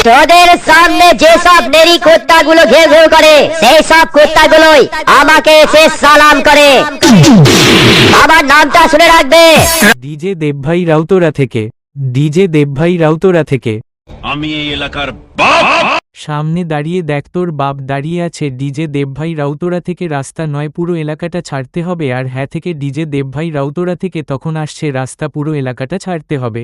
তোদের সামনে যেসব নেরি কুত্তাগুলো ঘেউ ঘেউ করে সেই সব কুত্তাগুলোই আমাকে এসে সালাম করে। আমার নামটা শুনে রাখবে। ডিজে দেবভাই রাউতরা থেকে, ডিজে দেবভাই রাউতরা থেকে। আমি এই এলাকার বাপ। সামনে দাঁড়িয়ে দেখ তোর বাপ দাঁড়িয়ে আছে। ডিজে দেবভাই রাউতরা থেকে। রাস্তা নয়, পুরো এলাকাটা ছাড়তে হবে। আর হ্যাঁ থেকে ডিজে দেবভাই রাউতরা থেকে তখন আসছে রাস্তা, পুরো এলাকাটা ছাড়তে হবে।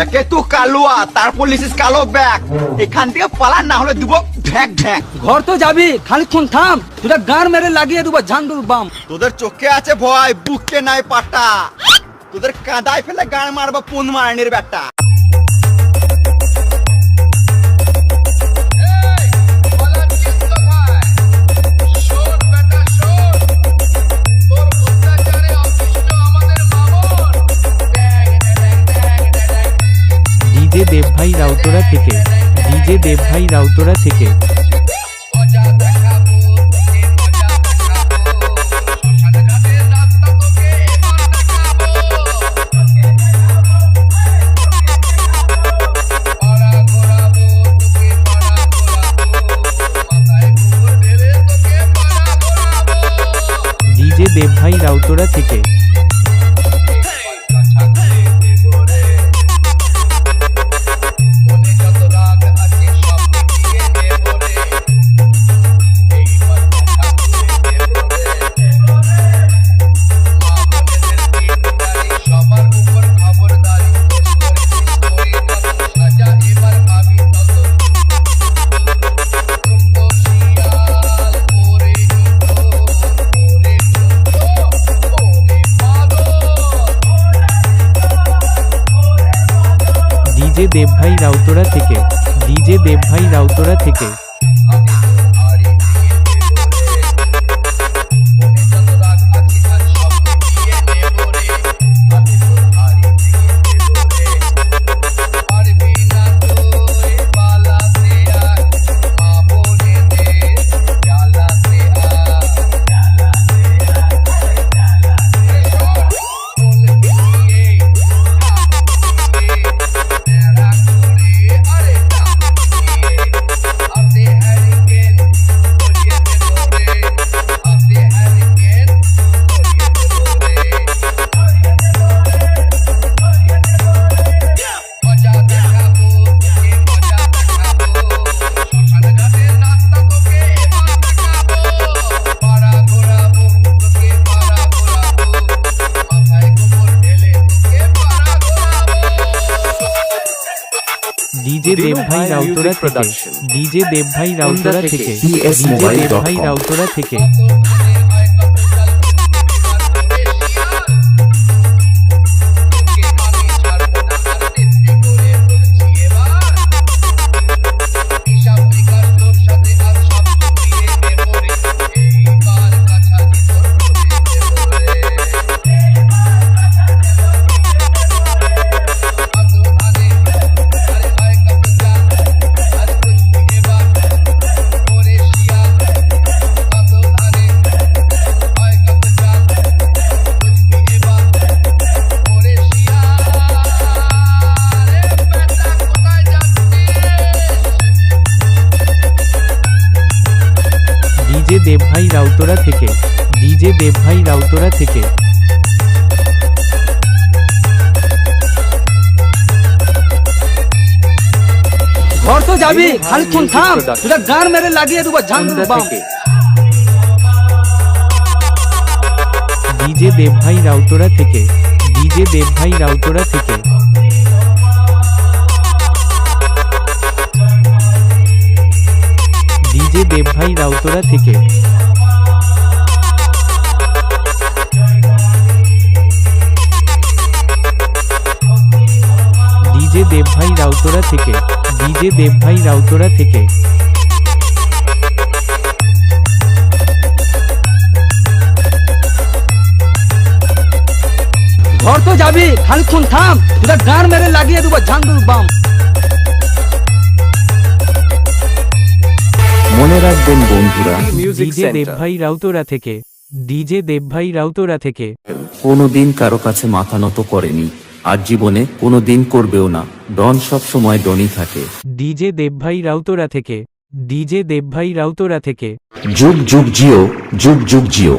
একে তো কালুয়া, তারপর লিসিস কালো ব্যাগ। এখান থেকে পালা, না হলে দিব ঢ্যাক ঢ্যাক। ঘর তো যাবি, খানিকক্ষণ থাম, তোরা গান মেরে লাগিয়ে দেবো ঝান্ডুর বাম। তোদের চোখে আছে ভয়, বুকে নাই পাটা। তোদের কাদায় ফেলে গান মারবা পুন মারানির ব্যাটা। ডিজে দেবভাই রাউতরা থেকে, ডিজে দেবভাই রাউতরা থেকে। ডিজে দেবভাই রাউতরা থেকে। ডিজে দেবভাই রাউতরা থেকে, ডিজে দেবভাই রাউতরা থেকে। ডিজে দেবভাই রাউতরা থেকে, ডিজে দেবভাই রাউতরা থেকে, ডিজে দেবভাই রাউতরা থেকে। ডিজে দেবভাই রাউতরা থেকে, ডিজে দেবভাই রাউতরা থেকে। ঘর তো যাবি, খানিকক্ষণ থাম, তোরা গান মেরে লাগিয়ে দেবো ঝান্ডুর বাম। ডিজে দেবভাই রাউতরা থেকে, ডিজে দেবভাই রাউতরা থেকে। ডিজে দেবভাই রাউতরা থেকে। ডিজে দেবভাই রাউতরা থেকে, ডিজে দেবভাই রাউতরা থেকে। ঘর তো যাবি, খানিকক্ষণ থাম, তোরা গান মেরে লাগিয়ে দেবো ঝান্ডুর বাম। মনে রাখবেন বন্ধুরা, ডিজে দেবভাই রাউতরা থেকে, ডিজে দেবভাই রাউতরা থেকে। কোনোদিন কারো কাছে মাথা নত করেনি, আর জীবনে কোনো দিন করবেও না। ডন সব সময় ডনই থাকে। ডিজে দেবভাই রাউতরা থেকে, ডিজে দেবভাই রাউতরা থেকে। যুগ যুগ জিও, যুগ যুগ জিও।